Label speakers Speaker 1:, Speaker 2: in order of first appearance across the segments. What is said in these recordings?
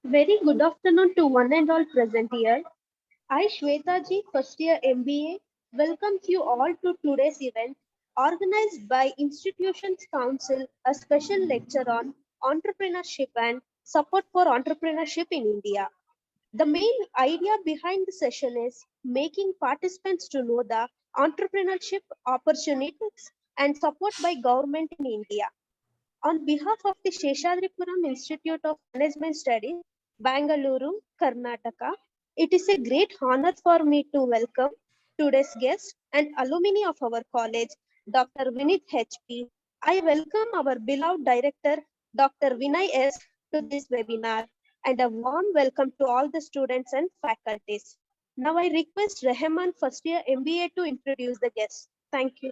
Speaker 1: Very good afternoon to one and all present here. I, Shweta ji, first year MBA, welcomes you all to today's event organized by Institutions Council, a special lecture on entrepreneurship and support for entrepreneurship in India. The main idea behind the session is making participants to know the entrepreneurship opportunities and support by government in India. On behalf of the Sheshadripuram Institute of Management Studies, Bangalore, Karnataka, it is a great honor for me to welcome today's guest and alumni of our college, Dr. Vinith HP. I welcome our beloved director, Dr. Vinay S., to this webinar and a warm welcome to all the students and faculties. Now I request Rehman, first year MBA, to introduce the guest. Thank you.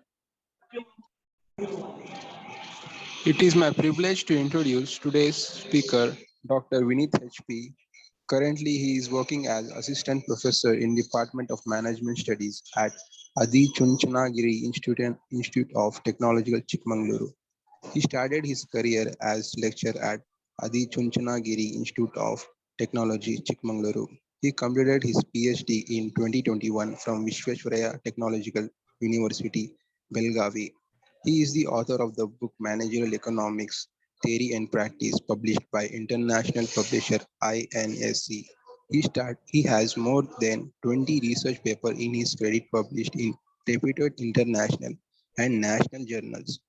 Speaker 2: It is my privilege to introduce today's speaker, Dr. Vinith HP. Currently, he is working as Assistant Professor in Department of Management Studies at Adi Chunchanagiri Institute of Technological Chikmagaluru. He started his career as lecturer at Adi Chunchanagiri Institute of Technology, Chikmagaluru. He completed his PhD in 2021 from Vishwesvaraya Technological University, Belgavi. He is the author of the book Managerial Economics, Theory and Practice, published by international publisher INSC. He has more than 20 research papers in his credit published in reputed international and national journals.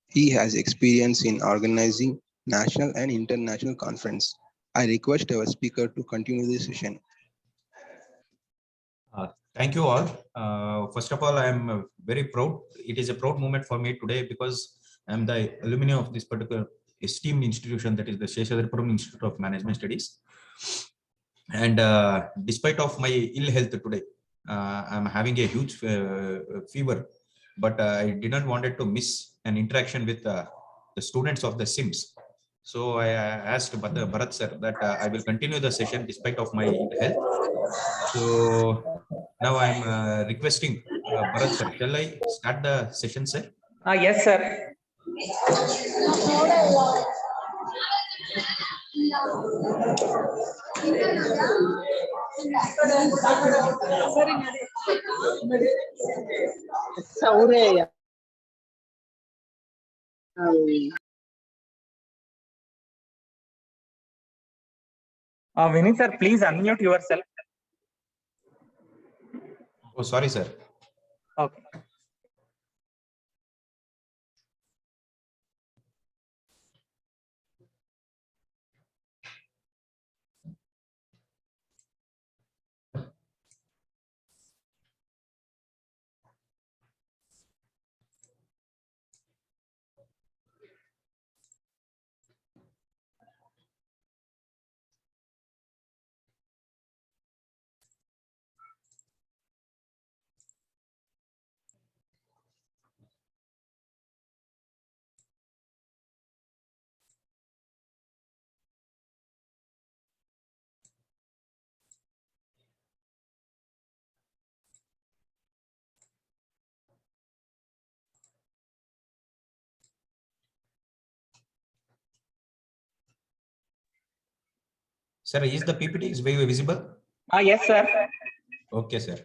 Speaker 2: He has experience in organizing national and international conferences. I request our speaker to continue the session.
Speaker 3: Thank you all. First of all, I am very proud. It is a proud moment for me today because I am the alumni of this particular esteemed institution, that is the Sheshadripuram Institute of Management Studies. And despite of my ill health today, I am having a huge fever, but I did not wanted to miss an interaction with the students of the SIMS. So I asked Bharat sir that I will continue the session despite of my ill health. So now I'm requesting Bharat sir, shall I start the session, sir?
Speaker 4: Yes, sir. Vinny sir, please unmute yourself.
Speaker 3: Oh, sorry, sir.
Speaker 4: Okay.
Speaker 3: Sir, is the PPT is very visible?
Speaker 4: Yes, sir.
Speaker 3: Okay, sir.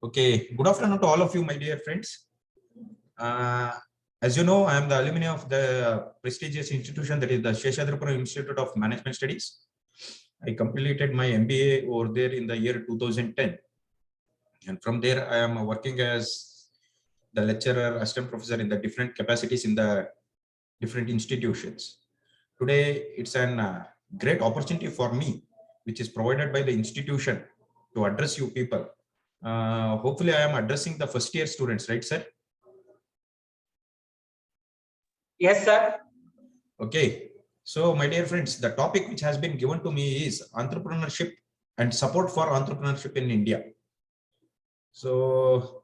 Speaker 3: Okay, good afternoon to all of you, my dear friends. As you know, I am the alumni of the prestigious institution, that is the Sheshadripuram Institute of Management Studies. I completed my MBA over there in the year 2010. And from there, I am working as the lecturer, assistant professor in the different capacities in the different institutions. Today, it's an great opportunity for me, which is provided by the institution to address you people. Hopefully, I am addressing the first year students, right, sir?
Speaker 4: Yes, sir.
Speaker 3: Okay. So, my dear friends, the topic which has been given to me is entrepreneurship and support for entrepreneurship in India. So,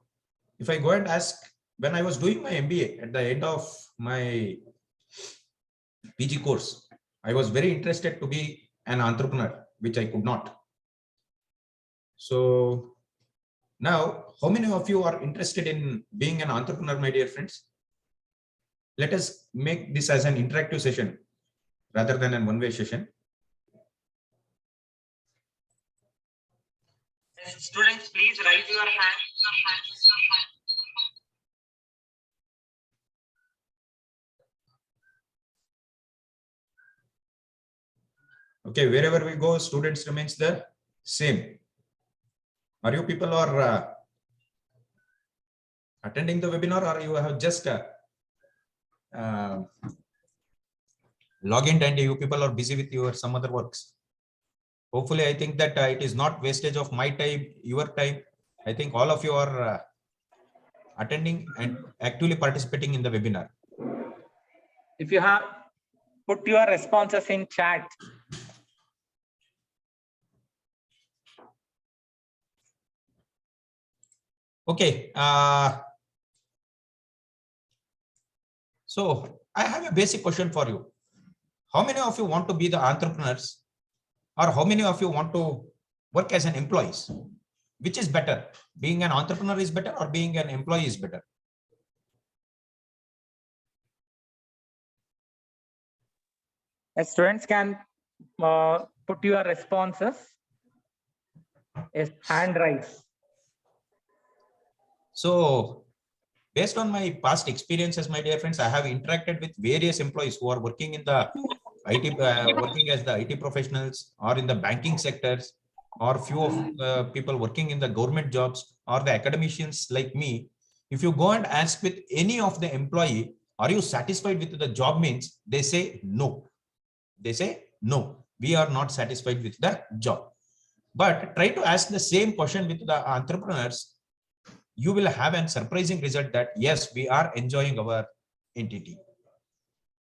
Speaker 3: if I go and ask, when I was doing my MBA at the end of my PG course, I was very interested to be an entrepreneur, which I could not. So now, how many of you are interested in being an entrepreneur, my dear friends? Let us make this as an interactive session rather than a one-way session.
Speaker 4: Students, please raise your hand.
Speaker 3: Okay, wherever we go, students remains the same. Are you people are attending the webinar, or you have just log in and you people are busy with your some other works? Hopefully, I think that it is not wastage of my time, your time. I think all of you are attending and actively participating in the webinar.
Speaker 4: If you have put your responses in chat.
Speaker 3: Okay. So I have a basic question for you. How many of you want to be the entrepreneurs, or how many of you want to work as an employees? Which is better? Being an entrepreneur is better, or being an employee is better?
Speaker 4: Students can put your responses. Yes, hand raise.
Speaker 3: So based on my past experiences, my dear friends, I have interacted with various employees who are working in the IT, working as the IT professionals, or in the banking sectors, or few of people working in the government jobs, or the academicians like me. If you go and ask with any of the employee, are you satisfied with the job, means they say no. They say no, we are not satisfied with the job. But try to ask the same question with the entrepreneurs, you will have a surprising result that yes, we are enjoying our entity.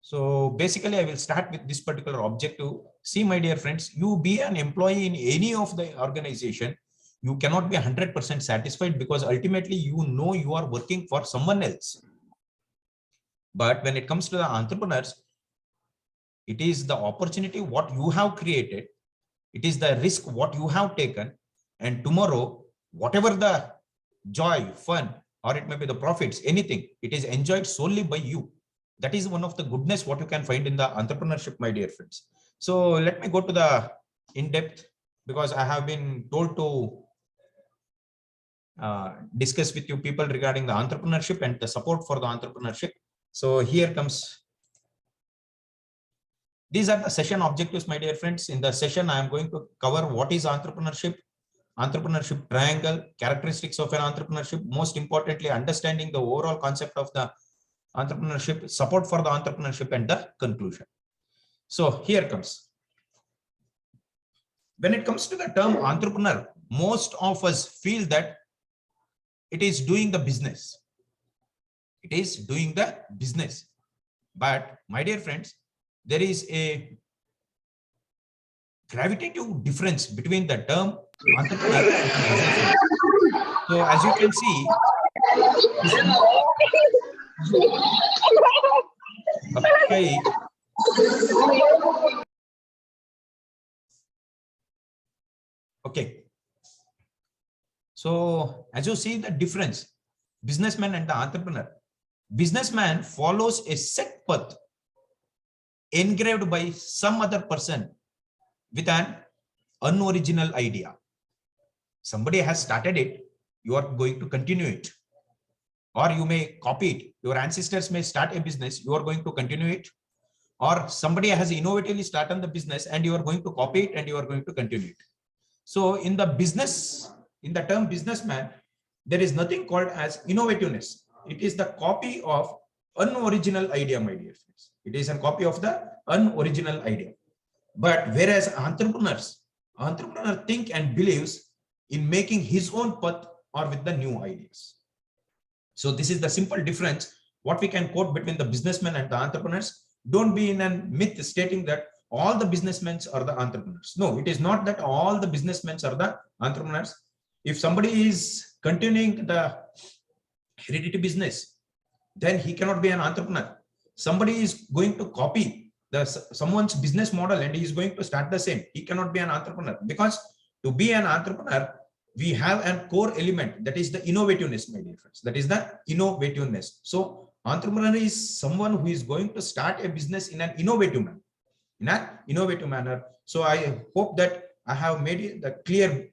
Speaker 3: So basically, I will start with this particular objective. See, my dear friends, you be an employee in any of the organization, you cannot be 100% satisfied, because ultimately you know you are working for someone else. But when it comes to the entrepreneurs, it is the opportunity what you have created, it is the risk what you have taken, and tomorrow, whatever the joy, fun, or it may be the profits, anything, it is enjoyed solely by you. That is one of the goodness what you can find in the entrepreneurship, my dear friends. So let me go to the in-depth, because I have been told to discuss with you people regarding the entrepreneurship and the support for the entrepreneurship. So here comes, these are the session objectives, my dear friends. In the session, I am going to cover what is entrepreneurship, entrepreneurship triangle, characteristics of an entrepreneurship, most importantly, understanding the overall concept of the entrepreneurship, support for the entrepreneurship, and the conclusion. So here comes. When it comes to the term entrepreneur, most of us feel that it is doing the business. It is doing the business. But my dear friends, there is a gravitative difference between the term entrepreneur and businessman. So as you can see, okay. So as you see the difference, businessman and the entrepreneur. Businessman follows a set path engraved by some other person with an unoriginal idea. Somebody has started it, you are going to continue it, or you may copy it. Your ancestors may start a business, you are going to continue it, or somebody has innovatively started the business and you are going to copy it and you are going to continue it. So in the business, in the term businessman, there is nothing called as innovativeness. It is the copy of unoriginal idea, my dear friends. It is a copy of the unoriginal idea. But whereas entrepreneur think and believes in making his own path or with the new ideas. So this is the simple difference what we can quote between the businessmen and the entrepreneurs. Don't be in a myth stating that all the businessmen are the entrepreneurs. No, it is not that all the businessmen are the entrepreneurs. If somebody is continuing the hereditary business, then he cannot be an entrepreneur. Somebody is going to copy someone's business model and he is going to start the same. He cannot be an entrepreneur, because to be an entrepreneur, we have a core element, that is the innovativeness, my dear friends. That is the innovativeness. So entrepreneur is someone who is going to start a business in an innovative manner. So I hope that I have made the clear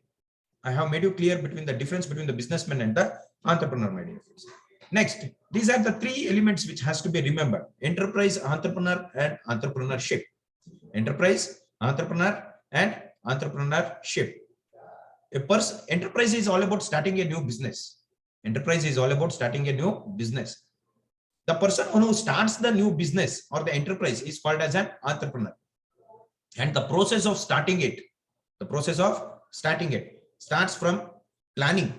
Speaker 3: I have made you clear between the difference between the businessman and the entrepreneur, my dear friends. Next, these are the three elements which has to be remembered: enterprise, entrepreneur, and entrepreneurship. Enterprise, entrepreneur, and entrepreneurship. Enterprise is all about starting a new business. Enterprise is all about starting a new business. The person who starts the new business or the enterprise is called as an entrepreneur. And the process of starting it, starts from planning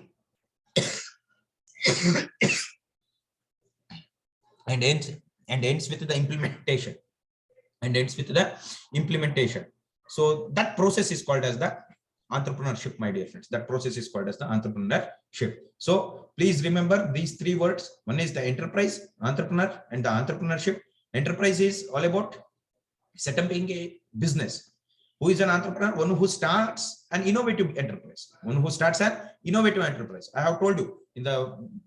Speaker 3: and ends with the implementation. So that process is called as the entrepreneurship, my dear friends. That process is called as the entrepreneurship. So please remember these three words. One is the enterprise, entrepreneur, and the entrepreneurship. Enterprise is all about setting a business. Who is an entrepreneur? One who starts an innovative enterprise. I have told you in the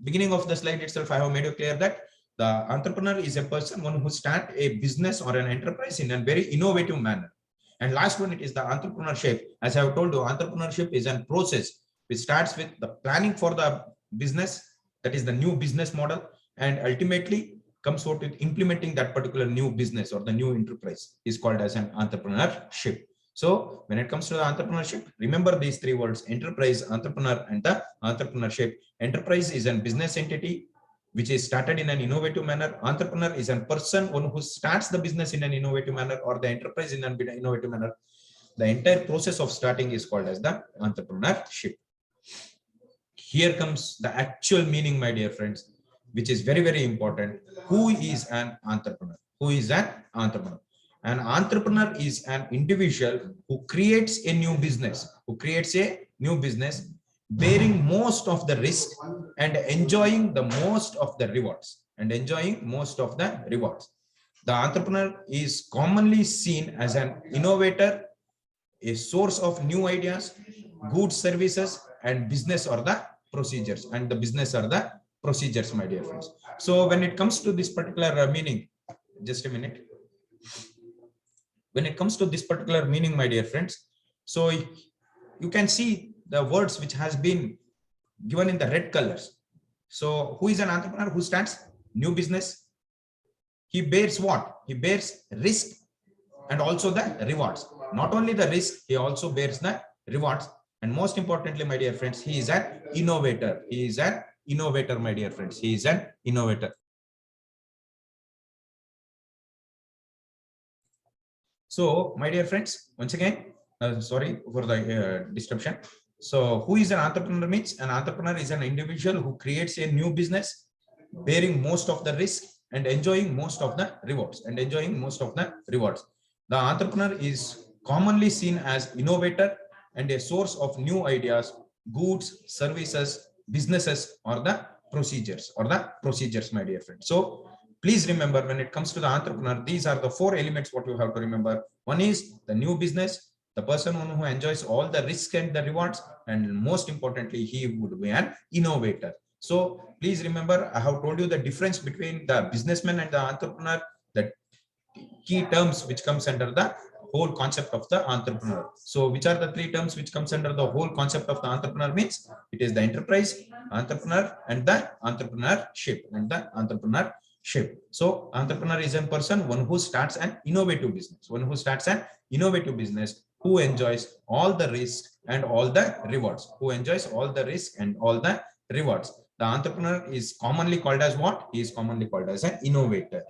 Speaker 3: beginning of the slide itself, I have made it clear that the entrepreneur is a person, one who starts a business or an enterprise in a very innovative manner. And last one, it is the entrepreneurship. As I have told you, entrepreneurship is a process which starts with the planning for the business, that is the new business model, and ultimately comes out with implementing that particular new business or the new enterprise is called as an entrepreneurship. So when it comes to the entrepreneurship, remember these three words: enterprise, entrepreneur, and the entrepreneurship. Enterprise is a business entity which is started in an innovative manner. Entrepreneur is a person, one who starts the business in an innovative manner, or the enterprise in an innovative manner. The entire process of starting is called as the entrepreneurship. Here comes the actual meaning, my dear friends, which is very, very important. Who is an entrepreneur? An entrepreneur is an individual who creates a new business, bearing most of the risk and enjoying the most of the rewards. The entrepreneur is commonly seen as an innovator, a source of new ideas, goods, services, and business or the procedures. My dear friends. So when it comes to this particular meaning, just a minute. When it comes to this particular meaning, my dear friends, so you can see the words which has been given in the red colors. So who is an entrepreneur? Who starts new business? He bears what? He bears risk and also the rewards. Not only the risk, he also bears the rewards. And most importantly, my dear friends, he is an innovator. My dear friends. He is an innovator. So, my dear friends, once again, sorry for the disruption. So, who is an entrepreneur means? An entrepreneur is an individual who creates a new business, bearing most of the risk and enjoying most of the rewards. The entrepreneur is commonly seen as innovator and a source of new ideas, goods, services, businesses, or the procedures, my dear friends. So, please remember, when it comes to the entrepreneur, these are the four elements what you have to remember. One is the new business, the person who enjoys all the risk and the rewards, and most importantly, he would be an innovator. So please remember, I have told you the difference between the businessman and the entrepreneur, the key terms which comes under the whole concept of the entrepreneur. So which are the three terms which comes under the whole concept of the entrepreneur means? It is the enterprise, entrepreneur, and the entrepreneurship. So entrepreneur is a person, one who starts an innovative business, who enjoys all the risk and all the rewards, The entrepreneur is commonly called as what? He is commonly called as an innovator.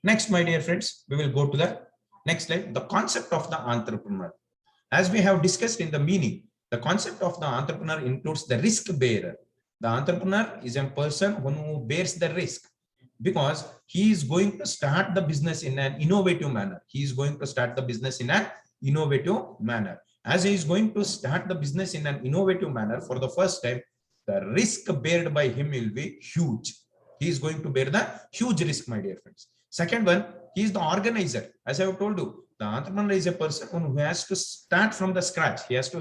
Speaker 3: Next, my dear friends, we will go to the next slide, the concept of the entrepreneur. As we have discussed in the meaning, the concept of the entrepreneur includes the risk bearer. The entrepreneur is a person who bears the risk because he is going to start the business in an innovative manner. As he is going to start the business in an innovative manner for the first time, the risk bared by him will be huge. He is going to bear the huge risk, my dear friends. Second one, he is the organizer. As I have told you, the entrepreneur is a person who has to start from the scratch. He has to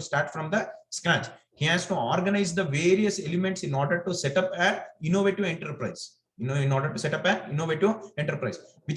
Speaker 3: organize the various elements in order to set up an innovative enterprise. Which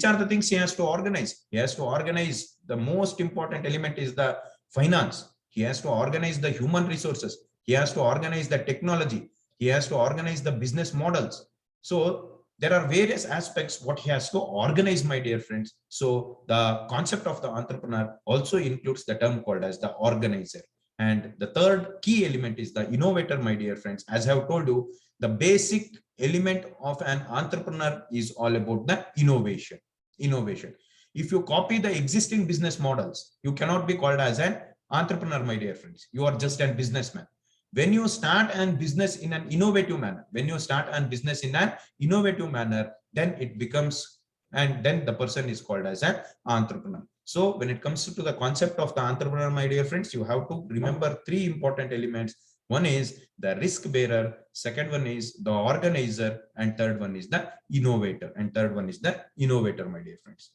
Speaker 3: are the things he has to organize? He has to organize. The most important element is the finance. He has to organize the human resources. He has to organize the technology. He has to organize the business models. So there are various aspects what he has to organize, my dear friends. So the concept of the entrepreneur also includes the term called as the organizer. And the third key element is the innovator, my dear friends. As I have told you, the basic element of an entrepreneur is all about the innovation. Innovation. If you copy the existing business models, you cannot be called as an entrepreneur, my dear friends. You are just a businessman. When you start a business in an innovative manner, then it becomes, and then the person is called as an entrepreneur. So when it comes to the concept of the entrepreneur, my dear friends, you have to remember three important elements. One is the risk bearer, second one is the organizer, and third one is the innovator. My dear friends.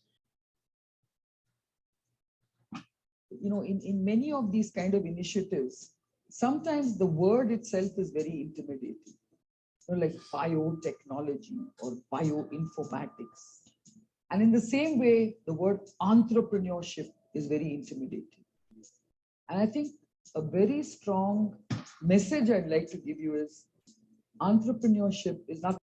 Speaker 5: In many of these kind of initiatives, sometimes the word itself is very intimidating, like biotechnology or bioinformatics. And in the same way, the word entrepreneurship is very intimidating. And I think a very strong message I'd like to give you is entrepreneurship is not.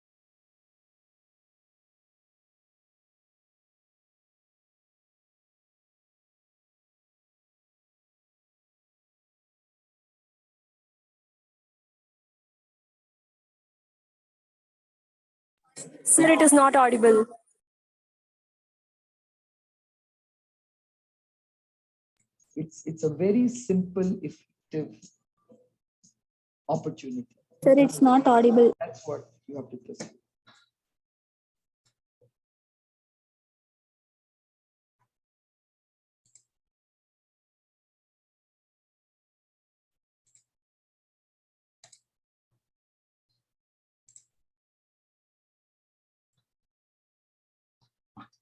Speaker 6: Sir, it is not audible.
Speaker 5: It's a very simple, effective opportunity.
Speaker 6: Sir, it's not audible.
Speaker 5: That's what you have to pursue.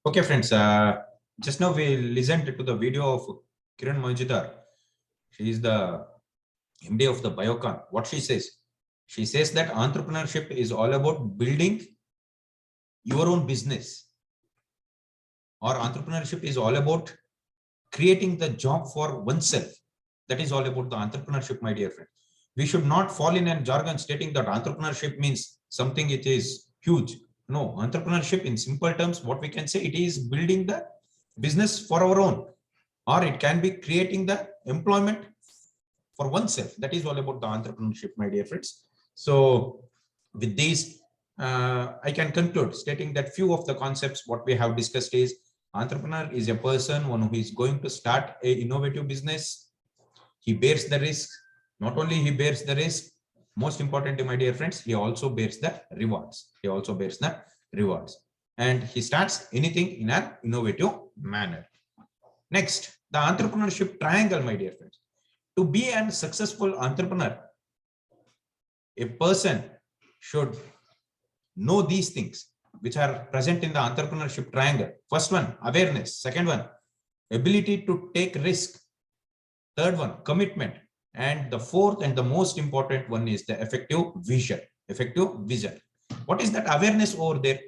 Speaker 3: Okay, friends, just now we listened to the video of Kiran Majidar. She is the MD of the Biocon. What she says? She says that entrepreneurship is all about building your own business, or entrepreneurship is all about creating the job for oneself. That is all about the entrepreneurship, my dear friend. We should not fall in a jargon stating that entrepreneurship means something it is huge. No, entrepreneurship in simple terms, what we can say, it is building the business for our own, or it can be creating the employment for oneself. That is all about the entrepreneurship, my dear friends. So with these, I can conclude stating that few of the concepts what we have discussed is entrepreneur is a person, one who is going to start a innovative business. He bears the risk. Not only he bears the risk, most importantly, my dear friends, he also bears the rewards. And he starts anything in an innovative manner. Next, the entrepreneurship triangle, my dear friends. To be a successful entrepreneur, a person should know these things which are present in the entrepreneurship triangle. First one, awareness. Second one, ability to take risk. Third one, commitment. And the fourth and the most important one is the effective vision. What is that awareness over there?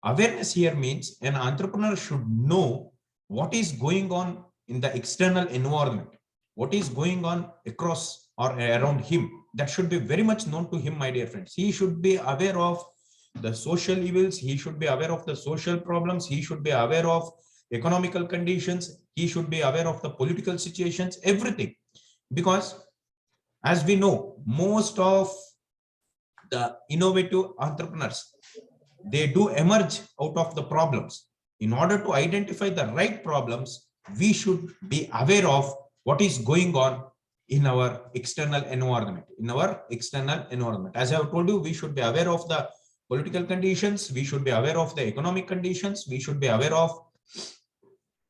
Speaker 3: Awareness here means an entrepreneur should know what is going on in the external environment, what is going on across or around him. That should be very much known to him, my dear friends. He should be aware of the social evils. He should be aware of the social problems. He should be aware of economical conditions. He should be aware of the political situations, everything. Because as we know, most of the innovative entrepreneurs, they do emerge out of the problems. In order to identify the right problems, we should be aware of what is going on in our external environment. As I have told you, we should be aware of the political conditions. We should be aware of the economic conditions. We should be aware of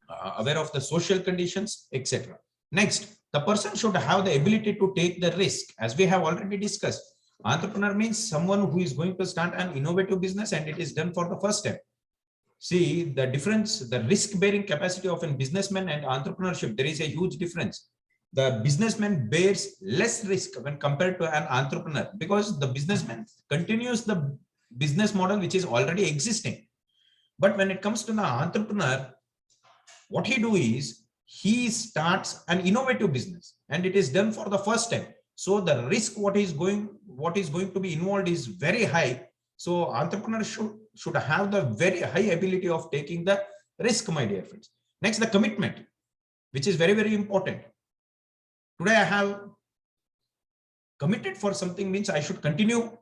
Speaker 3: the social conditions, etc. Next, the person should have the ability to take the risk. As we have already discussed, entrepreneur means someone who is going to start an innovative business and it is done for the first time. See the difference, the risk-bearing capacity of a businessman and entrepreneurship. There is a huge difference. The businessman bears less risk when compared to an entrepreneur, because the businessman continues the business model which is already existing. But when it comes to the entrepreneur, what he do is he starts an innovative business and it is done for the first time. So the risk what is going to be involved is very high. So entrepreneurs should have the very high ability of taking the risk, my dear friends. Next, the commitment, which is very, very important. Today I have committed for something, means I should continue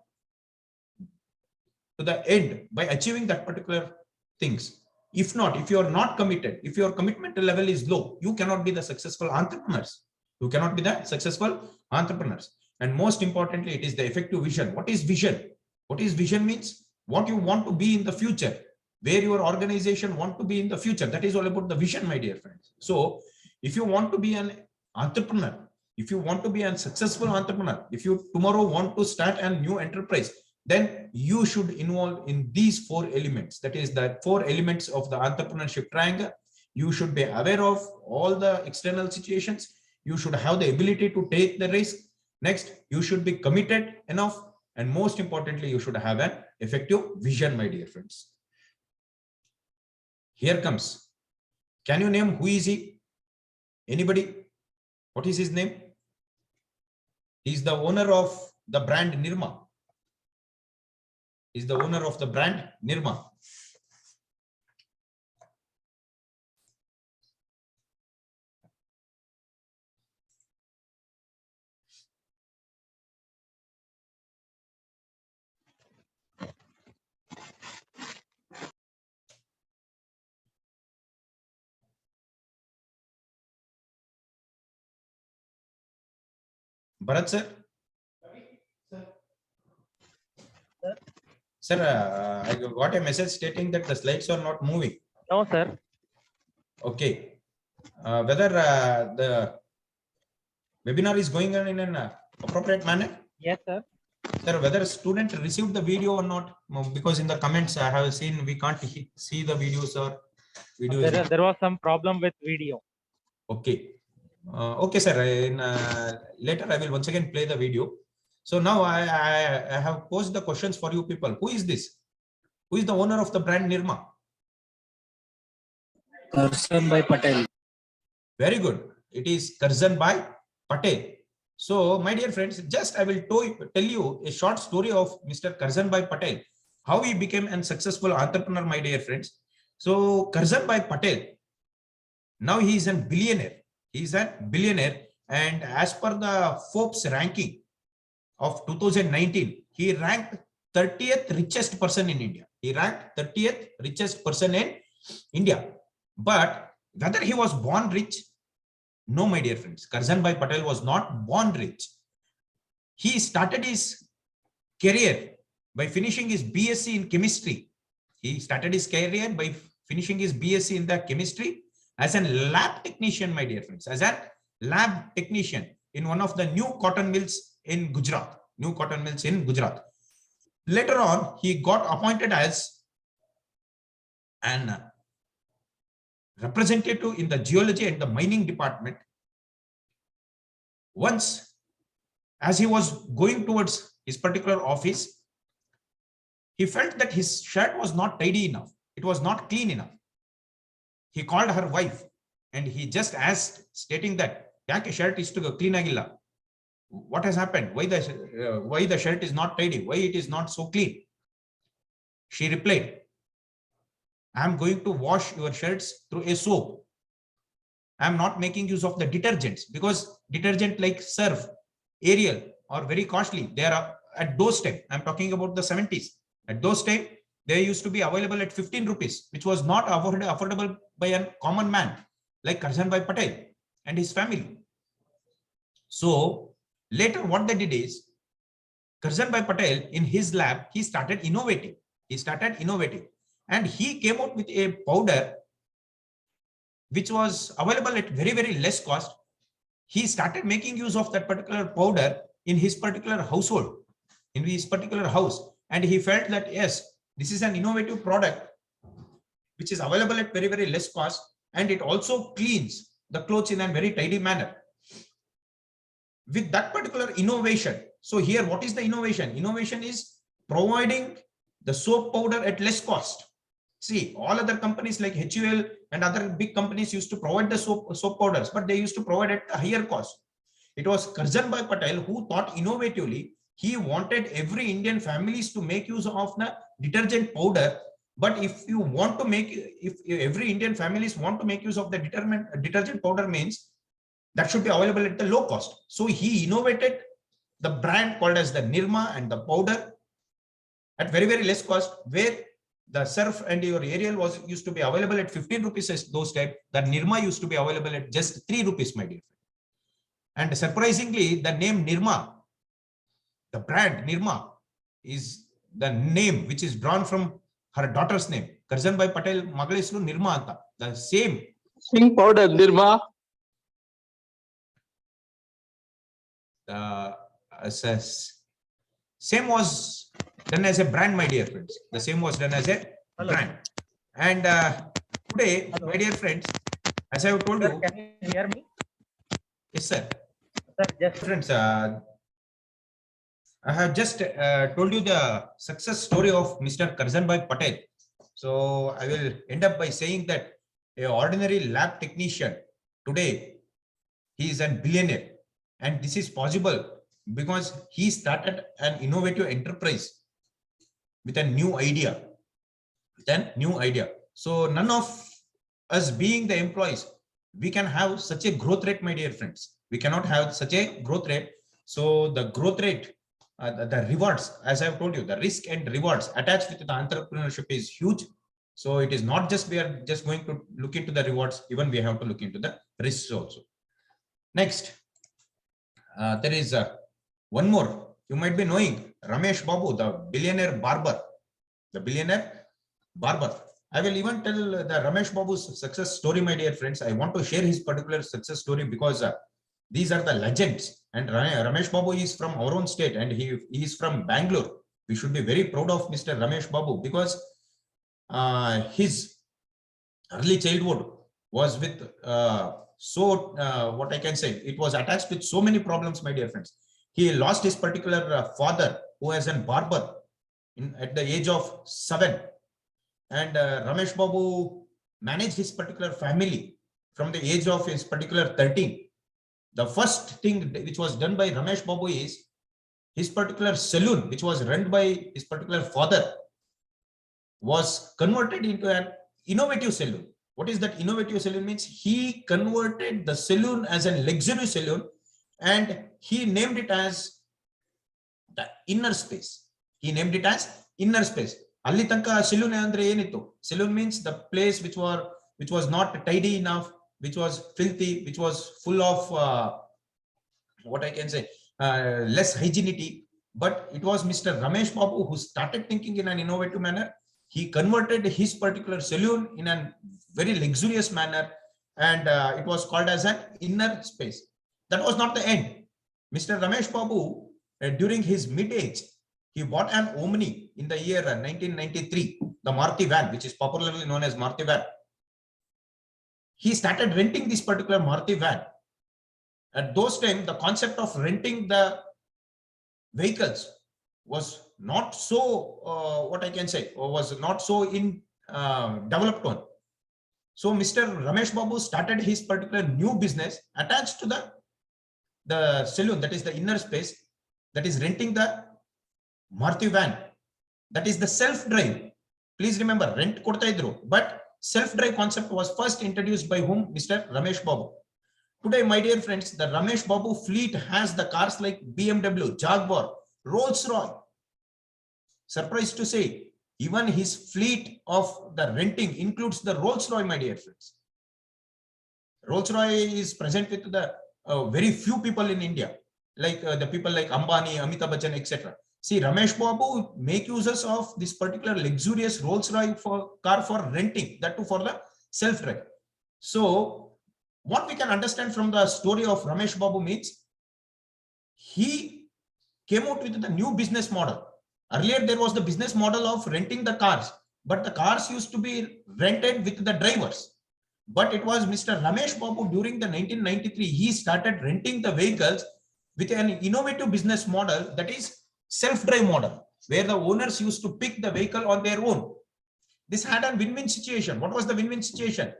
Speaker 3: to the end by achieving that particular things. If not, if you are not committed, if your commitment level is low, you cannot be the successful entrepreneurs. You cannot be the successful entrepreneurs. And most importantly, it is the effective vision. What is vision? What is vision means? What you want to be in the future, where your organization want to be in the future. That is all about the vision, my dear friends. So if you want to be an entrepreneur, if you want to be a successful entrepreneur, if you tomorrow want to start a new enterprise, then you should involve in these 4 elements. That is the 4 elements of the entrepreneurship triangle. You should be aware of all the external situations. You should have the ability to take the risk. Next, you should be committed enough. And most importantly, you should have an effective vision, my dear friends. Here comes. Can you name who is he? Anybody? What is his name? He is the owner of the brand Nirma. Is the owner of the brand Nirma. Bharat sir? Sir, I got a message stating that the slides are not moving.
Speaker 4: No, sir.
Speaker 3: Okay. Whether the webinar is going on in an appropriate manner?
Speaker 4: Yes, sir.
Speaker 3: Sir, whether a student received the video or not? Because in the comments I have seen we can't see the videos or videos.
Speaker 4: There was some problem with video.
Speaker 3: Okay. Okay, sir. Later I will once again play the video. So now I have posed the questions for you people. Who is this? Who is the owner of the brand Nirma?
Speaker 7: Karzan by Patel.
Speaker 3: Very good. It is Karzan by Patel. So my dear friends, just I will tell you a short story of Mr. Karzan by Patel, how he became a successful entrepreneur, my dear friends. So Karzan by Patel, now he is a billionaire. He is a billionaire, and as per the Forbes ranking of 2019, he ranked 30th richest person in India. He ranked 30th richest person in India. But whether he was born rich? No, my dear friends. Karzan by Patel was not born rich. He started his career by finishing his BSc in chemistry. He started his career by finishing his BSc in the chemistry as a lab technician, my dear friends, as a lab technician in one of the new cotton mills in Gujarat. New cotton mills in Gujarat. Later on, he got appointed as an representative in the geology and the mining department. Once, as he was going towards his particular office, he felt that his shirt was not tidy enough. It was not clean enough. He called her wife and he just asked, stating that, "Yake shirt is to clean agilla. What has happened? Why the shirt is not tidy? Why it is not so clean?" She replied, "I am going to wash your shirts through a soap. I am not making use of the detergents, because detergent like Surf, Ariel are very costly. They are at those time. I'm talking about the 70s. At those time, they used to be available at 15 rupees, which was not affordable by a common man like Karzan Bhai Patel and his family. So later what they did is, Karzan Bhai Patel in his lab, he started innovating. And he came out with a powder which was available at very, very less cost. He started making use of that particular powder in his particular household, in his particular house. And he felt that, yes, this is an innovative product which is available at very, very less cost. And it also cleans the clothes in a very tidy manner. With that particular innovation. So here, what is the innovation? Innovation is providing the soap powder at less cost. See, all other companies like HUL, and other big companies used to provide the soap powders, but they used to provide at a higher cost. It was Curzon Patel who thought innovatively. He wanted every Indian families to make use of the detergent powder. But if you want to make, if every Indian families want to make use of the detergent powder, means that should be available at the low cost. So he innovated the brand called as the Nirma and the powder at very, very less cost, where the Surf and your Ariel was used to be available at 15 rupees as those type. The Nirma used to be available at just 3 rupees, my dear. And surprisingly, the name Nirma, the brand Nirma, is the name which is drawn from her daughter's name. Curzon Patel Magalislu Nirma Anta. The same.
Speaker 7: Pink powder, Nirma.
Speaker 3: Same was done as a brand, my dear friends. The same was done as a brand. And today, my dear friends, as I have told you.
Speaker 4: Can you hear me?
Speaker 3: Yes, sir.
Speaker 4: Sir, just
Speaker 3: Friends, I have just told you the success story of Mr. Curzon Patel. So I will end up by saying that an ordinary lab technician today, he is a billionaire, and this is possible because he started an innovative enterprise with a new idea. So none of us being the employees, we can have such a growth rate, my dear friends. We cannot have such a growth rate. So the growth rate, the rewards, as I've told you, the risk and rewards attached with the entrepreneurship is huge. So it is not just we are just going to look into the rewards, even we have to look into the risks also. Next, there is one more. You might be knowing Ramesh Babu, the billionaire barber. I will even tell the Ramesh Babu's success story, my dear friends. I want to share his particular success story because these are the legends. And Ramesh Babu is from our own state, and he is from Bangalore. We should be very proud of Mr. Ramesh Babu because his early childhood was with what I can say, it was attached with so many problems, my dear friends. He lost his particular father, who was a barber at the age of 7. And Ramesh Babu managed his particular family from the age of his particular 13. The first thing which was done by Ramesh Babu is his particular saloon, which was run by his particular father, was converted into an innovative saloon. What is that innovative saloon means? He converted the saloon as a luxury saloon, and he named it as the inner space. Ali tanka saloon andre enittu. Saloon means the place which was not tidy enough, which was filthy, which was full of what I can say, less hygienity. But it was Mr. Ramesh Babu who started thinking in an innovative manner. He converted his particular saloon in a very luxurious manner, and it was called as an inner space. That was not the end. Mr. Ramesh Babu, during his mid-age, he bought an Omni in the year 1993, the Maruti van, which is popularly known as Maruti van. He started renting this particular Maruti van. At those times, the concept of renting the vehicles was not so, what I can say, was not so in developed one. So Mr. Ramesh Babu started his particular new business attached to the saloon, that is the inner space, that is renting the Maruti van. That is the self-drive. Please remember, rent korta idru, but self-drive concept was first introduced by whom? Mr. Ramesh Babu. Today, my dear friends, the Ramesh Babu fleet has the cars like BMW, Jaguar, Rolls-Royce. Surprised to say, even his fleet of the renting includes the Rolls-Royce, my dear friends. Rolls-Royce is present with the very few people in India, like the people like Ambani, Amitabh Bachchan, etc. See, Ramesh Babu make uses of this particular luxurious Rolls-Royce car for renting, that too for the self-drive. So, what we can understand from the story of Ramesh Babu means he came out with the new business model. Earlier, there was the business model of renting the cars, but the cars used to be rented with the drivers. But it was Mr. Ramesh Babu during the 1993, he started renting the vehicles with an innovative business model, that is self-drive model, where the owners used to pick the vehicle on their own. This had a win-win situation. What was the win-win situation?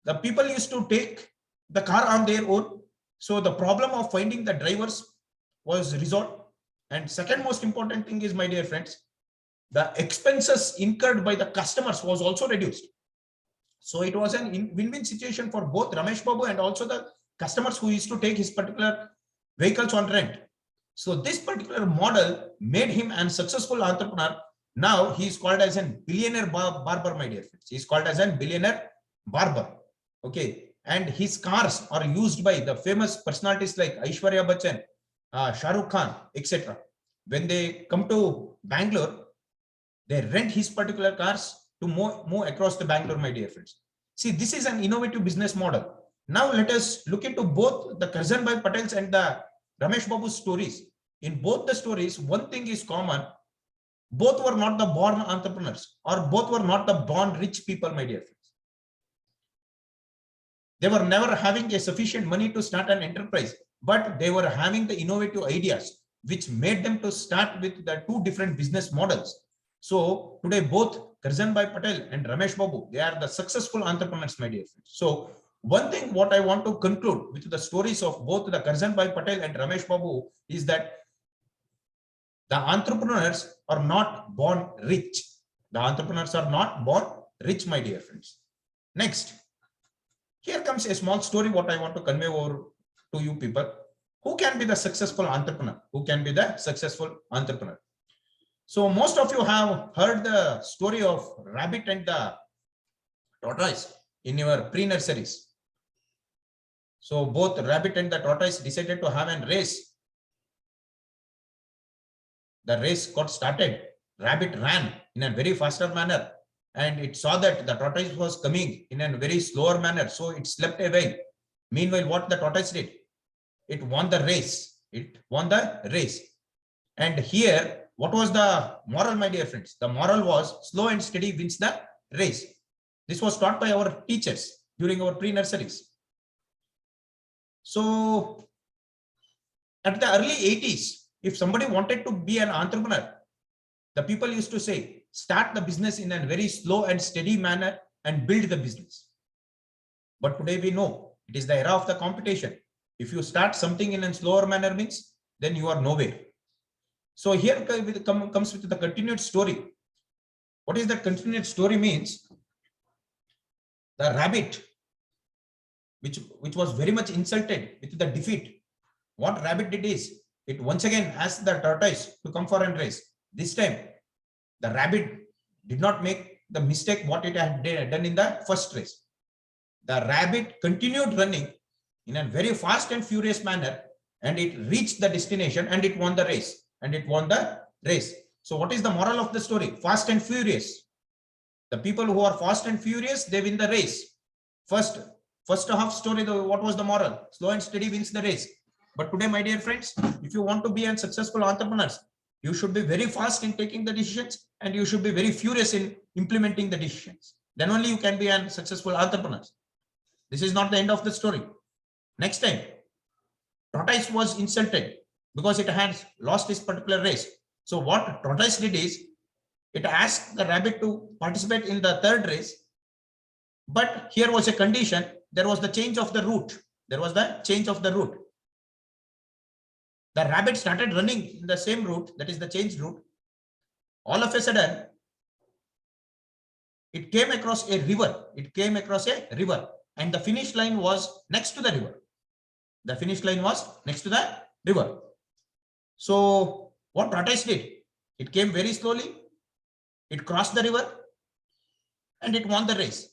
Speaker 3: The people used to take the car on their own. So the problem of finding the drivers was resolved. And second most important thing is, my dear friends, the expenses incurred by the customers was also reduced. So it was an win-win situation for both Ramesh Babu and also the customers who used to take his particular vehicles on rent. So this particular model made him a successful entrepreneur. Now he is called as a billionaire barber, my dear friends. He is called as a billionaire barber. Okay. And his cars are used by the famous personalities like Aishwarya Bachchan, Shah Rukh Khan, etc. When they come to Bangalore, they rent his particular cars to move across the Bangalore, my dear friends. See, this is an innovative business model. Now let us look into both the Karzanbhai Patels and the Ramesh Babu's stories. In both the stories, one thing is common. Both were not the born entrepreneurs, or both were not the born rich people, my dear friends. They were never having a sufficient money to start an enterprise, but they were having the innovative ideas, which made them to start with the two different business models. So today, both Karzanbhai Patel and Ramesh Babu, they are the successful entrepreneurs, my dear friends. So one thing what I want to conclude with the stories of both the Karzanbhai Patel and Ramesh Babu is that the entrepreneurs are not born rich. The entrepreneurs are not born rich, my dear friends. Next, here comes a small story what I want to convey over to you people. Who can be the successful entrepreneur? Who can be the successful entrepreneur? So most of you have heard the story of rabbit and the tortoise in your pre-nurseries. So both rabbit and the tortoise decided to have a race. The race got started. Rabbit ran in a very faster manner, and it saw that the tortoise was coming in a very slower manner. So it slept away. Meanwhile, what the tortoise did? It won the race. It won the race. And here, what was the moral, my dear friends? The moral was slow and steady wins the race. This was taught by our teachers during our pre-nurseries. So at the early 80s, if somebody wanted to be an entrepreneur, the people used to say, start the business in a very slow and steady manner and build the business. But today we know it is the era of the competition. If you start something in a slower manner means, then you are nowhere. So here comes with the continued story. What is that continued story means? The rabbit, which was very much insulted with the defeat. What rabbit did is, it once again asked the tortoise to come for a race. This time, the rabbit did not make the mistake what it had done in the first race. The rabbit continued running in a very fast and furious manner, and it reached the destination and it won the race. So what is the moral of the story? Fast and furious. The people who are fast and furious, they win the race. First half story, what was the moral? Slow and steady wins the race. But today, my dear friends, if you want to be a successful entrepreneur, you should be very fast in taking the decisions, and you should be very furious in implementing the decisions. Then only you can be a successful entrepreneur. This is not the end of the story. Next time, tortoise was insulted because it had lost this particular race. So what tortoise did is, it asked the rabbit to participate in the third race. But here was a condition. There was the change of the route. The rabbit started running in the same route, that is the changed route. All of a sudden, it came across a river. And the finish line was next to the river. So what tortoise did? It came very slowly. It crossed the river and it won the race.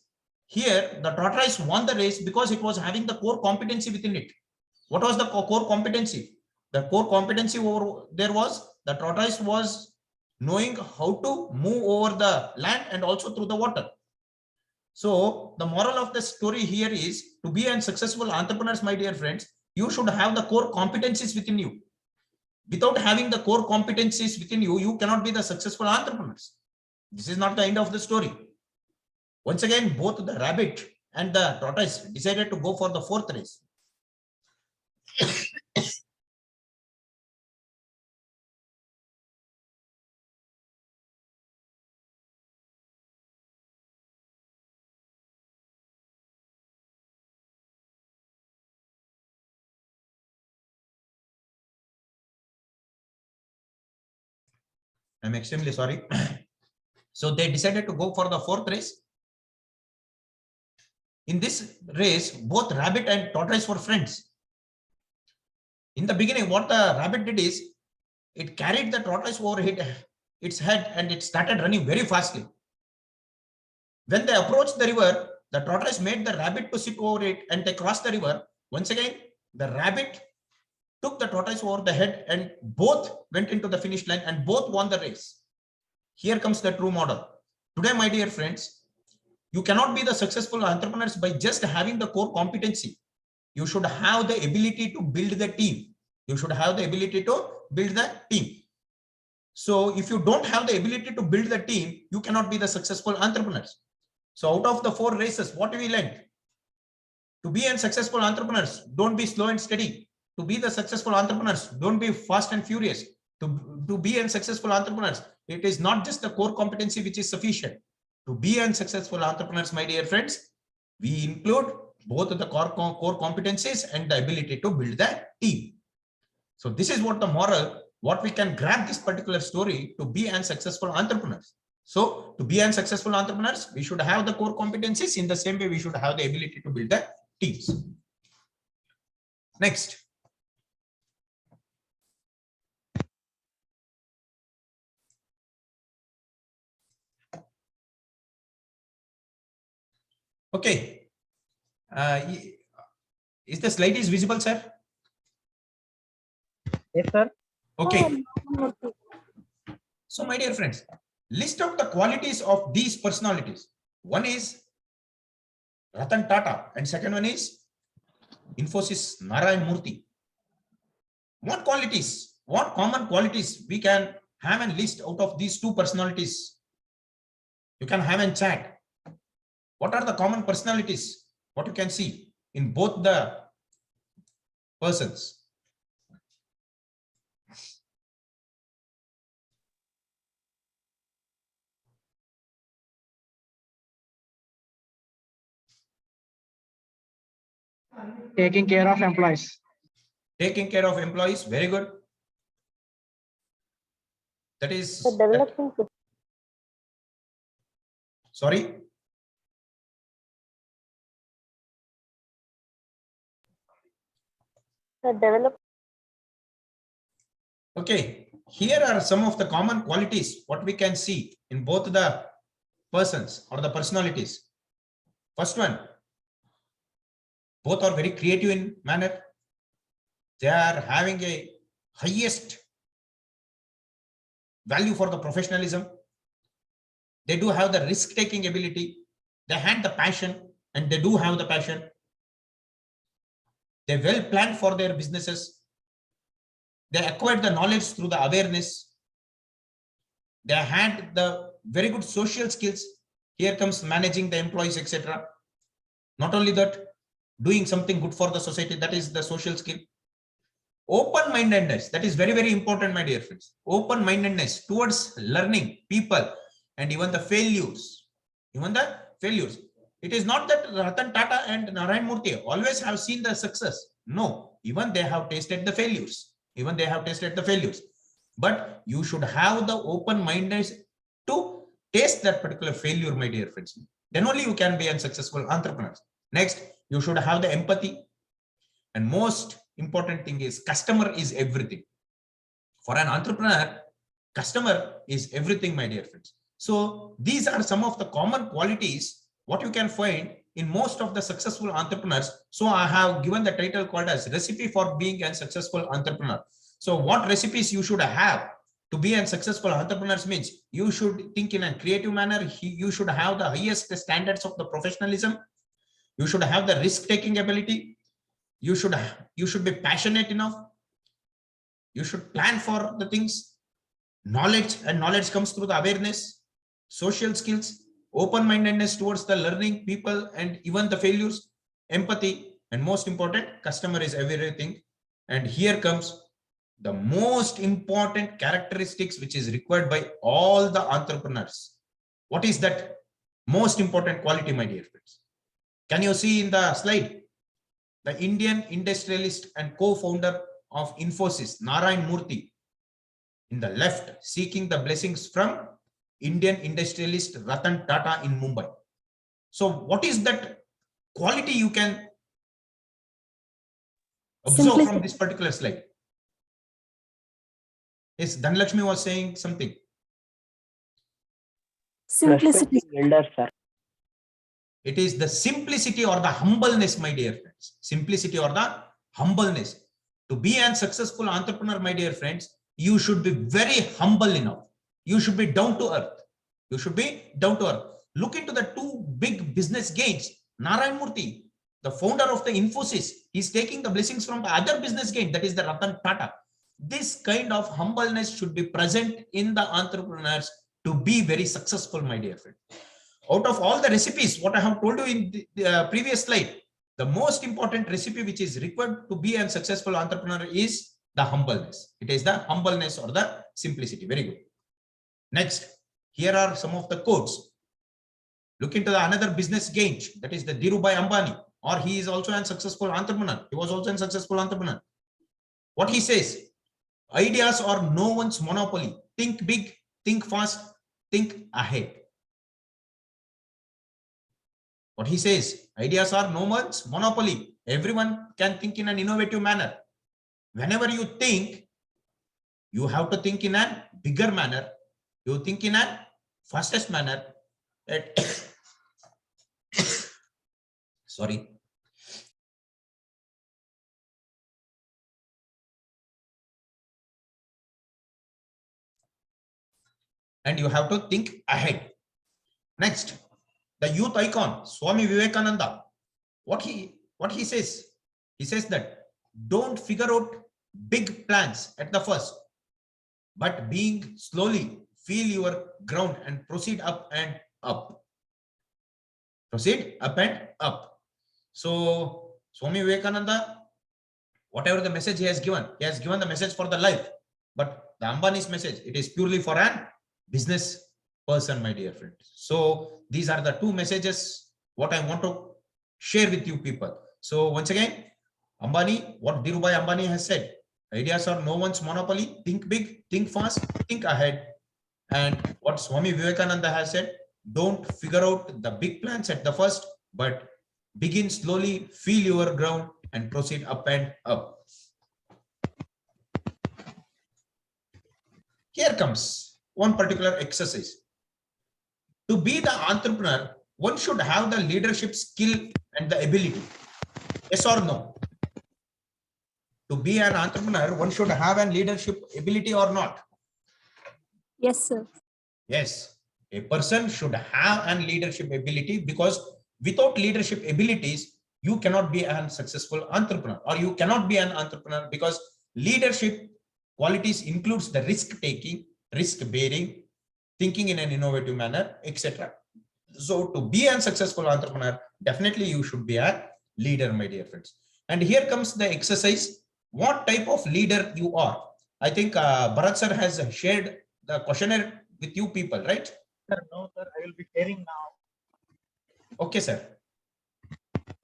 Speaker 3: Here, the tortoise won the race because it was having the core competency within it. What was the core competency? The core competency over there was, the tortoise was knowing how to move over the land and also through the water. So the moral of the story here is, to be a successful entrepreneur, my dear friends, you should have the core competencies within you. Without having the core competencies within you, you cannot be the successful entrepreneurs. This is not the end of the story. Once again, both the rabbit and the tortoise decided to go for the fourth race. I'm extremely sorry. So they decided to go for the fourth race. In this race, both rabbit and tortoise were friends. In the beginning, what the rabbit did is it carried the tortoise over its head and it started running very fastly. When they approached the river, the tortoise made the rabbit to sit over it and they crossed the river. Once again, the rabbit took the tortoise over the head and both went into the finish line and both won the race. Here comes the true model. Today, my dear friends, you cannot be the successful entrepreneurs by just having the core competency. You should have the ability to build the team. You should have the ability to build the team. So if you don't have the ability to build the team, you cannot be the successful entrepreneurs. So out of the 4 races, what we learned? To be a successful entrepreneurs, don't be slow and steady. To be the successful entrepreneurs, don't be fast and furious. To be a successful entrepreneurs, it is not just the core competency which is sufficient. To be a successful entrepreneurs, my dear friends, we include both the core competencies and the ability to build the team. So this is what the moral, what we can grab this particular story to be an successful entrepreneurs. So to be an successful entrepreneurs, we should have the core competencies. In the same way, we should have the ability to build the teams. Next. Okay. Is the slide is visible, sir?
Speaker 4: Yes, sir.
Speaker 3: Okay. So my dear friends, list out the qualities of these personalities. One is Ratan Tata and second one is Infosys Narayan Murthy. What qualities, what common qualities we can have and list out of these 2 personalities? You can have and chat. What are the common personalities? What you can see in both the persons?
Speaker 7: Taking care of employees.
Speaker 3: Taking care of employees, very good. That is sorry. Okay, here are some of the common qualities what we can see in both the persons or the personalities. First one, both are very creative in manner. They are having a highest value for the professionalism. They do have the risk-taking ability. They had the passion and they do have the passion. They well planned for their businesses. They acquired the knowledge through the awareness. They had the very good social skills. Here comes managing the employees, etc. Not only that, doing something good for the society, that is the social skill. Open-mindedness, that is very, very important, my dear friends. Open-mindedness towards learning, people, and even the failures. Even the failures. It is not that Ratan Tata and Narayan Murthy always have seen the success. No, even they have tasted the failures. Even they have tasted the failures. But you should have the open-mindedness to taste that particular failure, my dear friends. Then only you can be a successful entrepreneur. Next, you should have the empathy. And most important thing is customer is everything. For an entrepreneur, customer is everything, my dear friends. So these are some of the common qualities what you can find in most of the successful entrepreneurs. So I have given the title called as recipe for being a successful entrepreneur. So what recipes you should have to be a successful entrepreneur means you should think in a creative manner. You should have the highest standards of the professionalism. You should have the risk-taking ability. You should be passionate enough. You should plan for the things. Knowledge, and knowledge comes through the awareness, social skills, open-mindedness towards the learning, people, and even the failures, empathy, and most important, customer is everything. And here comes the most important characteristics which is required by all the entrepreneurs. What is that most important quality, my dear friends? Can you see in the slide? The Indian industrialist and co-founder of Infosys, Narayan Murthy. In the left, seeking the blessings from Indian industrialist Ratan Tata in Mumbai. So what is that quality you can observe from
Speaker 6: Simplicity.
Speaker 3: this particular slide? Yes, Dhanlakshmi was saying something.
Speaker 6: Simplicity.
Speaker 7: Respecting elders, sir.
Speaker 3: It is the simplicity or the humbleness, my dear friends. Simplicity or the humbleness. To be a successful entrepreneur, my dear friends, you should be very humble enough. You should be down to earth. You should be down to earth. Look into the two big business gains. Narayan Murthy, the founder of the Infosys, is taking the blessings from the other business gain, that is the Ratan Tata. This kind of humbleness should be present in the entrepreneurs to be very successful, my dear friend. Out of all the recipes, what I have told you in the previous slide, the most important recipe which is required to be a successful entrepreneur is the humbleness. It is the humbleness or the simplicity. Very good. Next, here are some of the quotes. Look into the another business gain, that is the Dhirubhai Ambani, or he is also a successful entrepreneur. He was also a successful entrepreneur. What he says, ideas are no one's monopoly. Think big, think fast, think ahead. What he says, ideas are no one's monopoly. Everyone can think in an innovative manner. Whenever you think, you have to think in a bigger manner. You think in a fastest manner. Sorry. And you have to think ahead. Next, the youth icon, Swami Vivekananda. What he says? He says that don't figure out big plans at the first, but being slowly feel your ground and proceed up and up. Proceed up and up. So Swami Vivekananda, whatever the message he has given the message for the life. But the Ambani's message, it is purely for an business person, my dear friend. So these are the two messages what I want to share with you people. So once again, Ambani, what Dhirubhai Ambani has said, ideas are no one's monopoly. Think big, think fast, think ahead. And what Swami Vivekananda has said, don't figure out the big plans at the first, but begin slowly, feel your ground and proceed up and up. Here comes one particular exercise. To be the entrepreneur, one should have the leadership skill and the ability. Yes or no? To be an entrepreneur, one should have a leadership ability or not?
Speaker 6: Yes, sir.
Speaker 3: Yes, a person should have a leadership ability, because without leadership abilities, you cannot be a successful entrepreneur, or you cannot be an entrepreneur, because leadership qualities includes the risk taking, risk bearing, thinking in an innovative manner, etc. So to be a successful entrepreneur, definitely you should be a leader, my dear friends. And here comes the exercise. What type of leader you are? I think Bharat sir has shared the questionnaire with you people, right?
Speaker 8: Sir, no, sir, I will be sharing now.
Speaker 3: Okay, sir.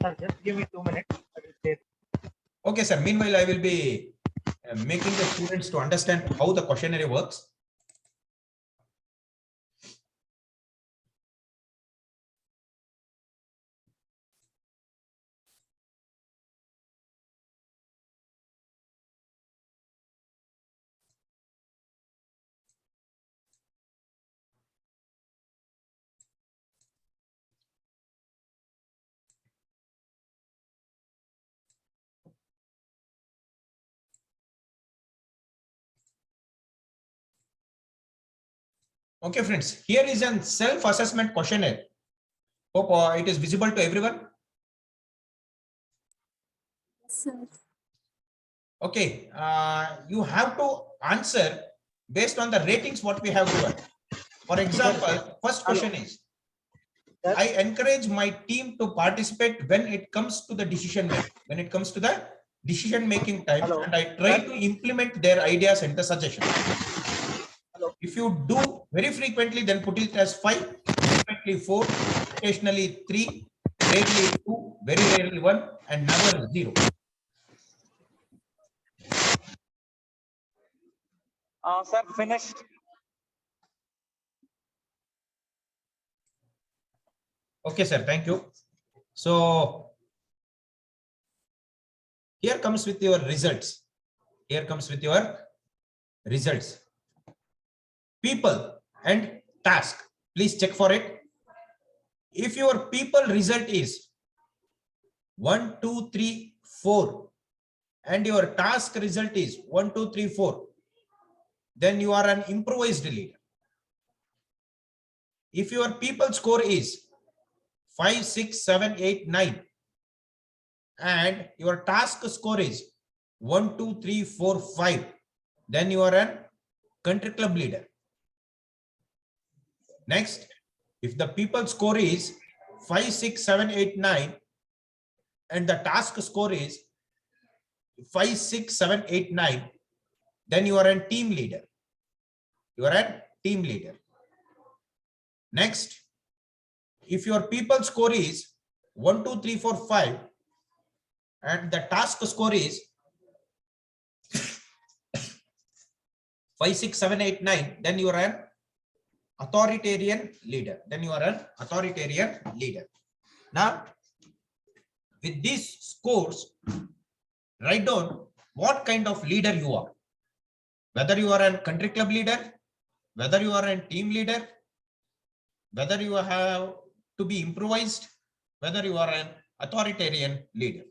Speaker 8: Sir, just give me 2 minutes. I will share.
Speaker 3: Okay, sir. Meanwhile, I will be making the students to understand how the questionnaire works. Okay, friends, here is a self-assessment questionnaire. Hope it is visible to everyone.
Speaker 6: Yes, sir.
Speaker 3: Okay, you have to answer based on the ratings what we have given. For example, first question is, I encourage my team to participate when it comes to the decision making, when it comes to the decision making time, and I try to implement their ideas and the suggestions. If you do very frequently, then put it as 5, frequently 4, occasionally 3, rarely 2, very rarely 1, and never 0.
Speaker 4: Sir, finished.
Speaker 3: Okay, sir. Thank you. So here comes with your results. Here comes with your results. People and task. Please check for it. If your people result is 1, 2, 3, 4, and your task result is 1, 2, 3, 4, then you are an improvised leader. If your people score is 5, 6, 7, 8, 9, and your task score is 1, 2, 3, 4, 5, then you are an country club leader. Next, if the people score is 5, 6, 7, 8, 9, and the task score is 5, 6, 7, 8, 9, then you are a team leader. You are a team leader. Next, if your people score is 1, 2, 3, 4, 5, and the task score is 5, 6, 7, 8, 9, then you are an authoritarian leader. Then you are an authoritarian leader. Now, with these scores, write down what kind of leader you are. Whether you are a country club leader, whether you are a team leader, whether you have to be improvised, whether you are an authoritarian leader.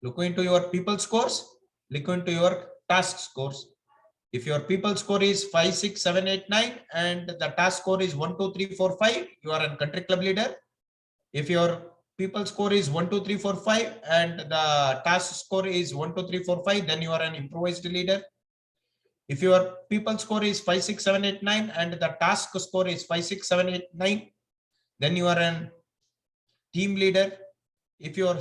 Speaker 3: Look into your people scores, look into your task scores. If your people score is 5, 6, 7, 8, 9, and the task score is 1, 2, 3, 4, 5, you are a country club leader. If your people score is 1, 2, 3, 4, 5, and the task score is 1, 2, 3, 4, 5, then you are an improvised leader. If your people score is 5, 6, 7, 8, 9, and the task score is 5, 6, 7, 8, 9, then you are an team leader. If your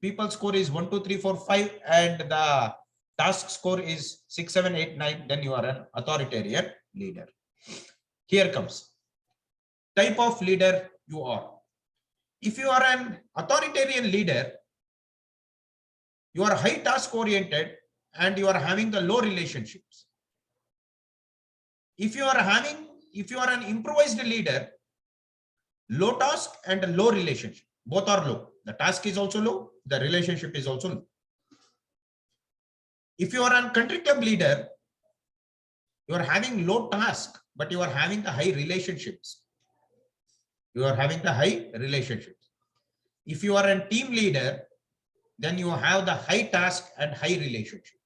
Speaker 3: people score is 1, 2, 3, 4, 5, and the task score is 6, 7, 8, 9, then you are an authoritarian leader. Here comes type of leader you are. If you are an authoritarian leader, you are high task oriented and you are having the low relationships. If you are an improvised leader, low task and low relationship, both are low. The task is also low, the relationship is also low. If you are a country club leader, you are having low task, but you are having the high relationships. You are having the high relationships. If you are a team leader, then you have the high task and high relationship.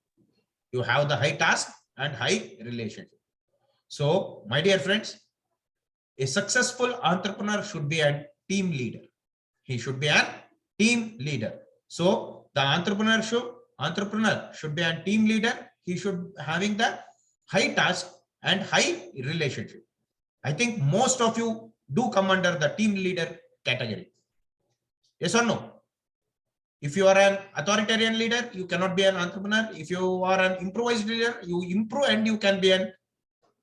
Speaker 3: You have the high task and high relationship. So, my dear friends, a successful entrepreneur should be a team leader. He should be a team leader. So, the entrepreneur should be a team leader. He should having the high task and high relationship. I think most of you do come under the team leader category. Yes or no? If you are an authoritarian leader, you cannot be an entrepreneur. If you are an improvised leader, you improve and you can be an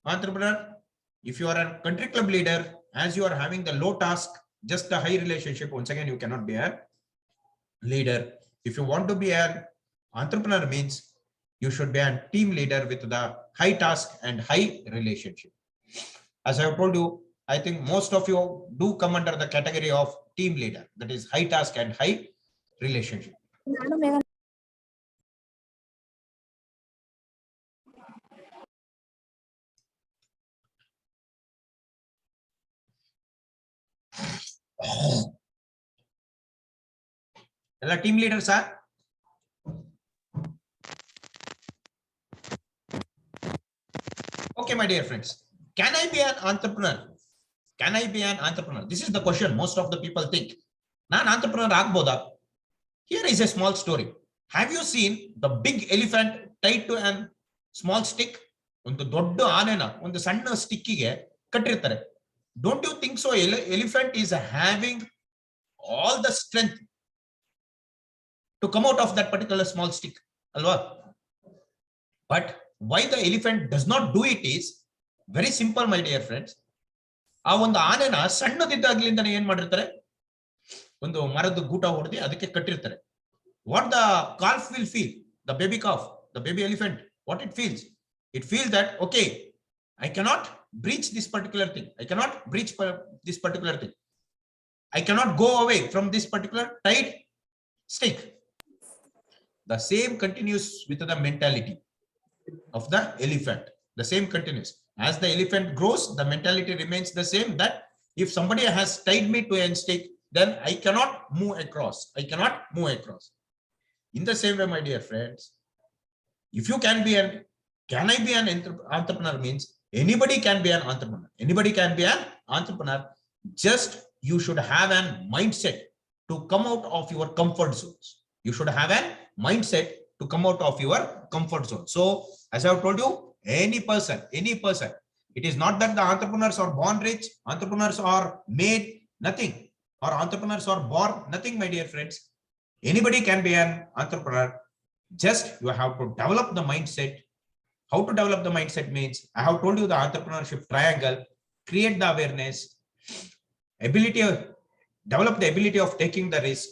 Speaker 3: entrepreneur. If you are a country club leader, as you are having the low task, just the high relationship, once again, you cannot be a leader. If you want to be an entrepreneur, means you should be a team leader with the high task and high relationship. As I have told you, I think most of you do come under the category of team leader, that is high task and high relationship. All team leaders are. Okay, my dear friends, can I be an entrepreneur? Can I be an entrepreneur? This is the question most of the people think. Nan entrepreneur agboda. Here is a small story. Have you seen the big elephant tied to a small stick? ಒಂದು ದೊಡ್ಡ ಆನೆನ ಒಂದು ಸಣ್ಣ ಸ್ಟಿಕ್ಕಿಗೆ ಕಟ್ಟಿರ್ತಾರೆ. Don't you think so? Elephant is having all the strength to come out of that particular small stick, alwa? But why the elephant does not do it is very simple, my dear friends. ಆ ಒಂದು ಆನೆನ ಸಣ್ಣದಿದ್ದಾಗ್ಲಿಂದನೇ ಏನ್ ಮಾಡಿರ್ತಾರೆ, ಒಂದು ಮರದ ಗೂಟ ಹೊಡೆದಿ ಅದಕ್ಕೆ ಕಟ್ಟಿರ್ತಾರೆ. What the calf will feel, the baby calf, the baby elephant, What it feels? It feels that, okay, I cannot breach this particular thing. I cannot breach this particular thing. I cannot go away from this particular tied stick. The same continues with the mentality of the elephant. The same continues. As the elephant grows, the mentality remains the same, that if somebody has tied me to a stick, then I cannot move across. I cannot move across. In the same way, my dear friends, if you can be can I be an entrepreneur means anybody can be an entrepreneur. Anybody can be an entrepreneur. Just you should have a mindset to come out of your comfort zones. You should have a mindset to come out of your comfort zone. So as I've told you, any person, it is not that the entrepreneurs are born rich, entrepreneurs are made nothing, or entrepreneurs are born nothing, my dear friends. Anybody can be an entrepreneur. Just you have to develop the mindset. How to develop the mindset means, I have told you the entrepreneurship triangle. Create the awareness, ability of, develop the ability of taking the risk,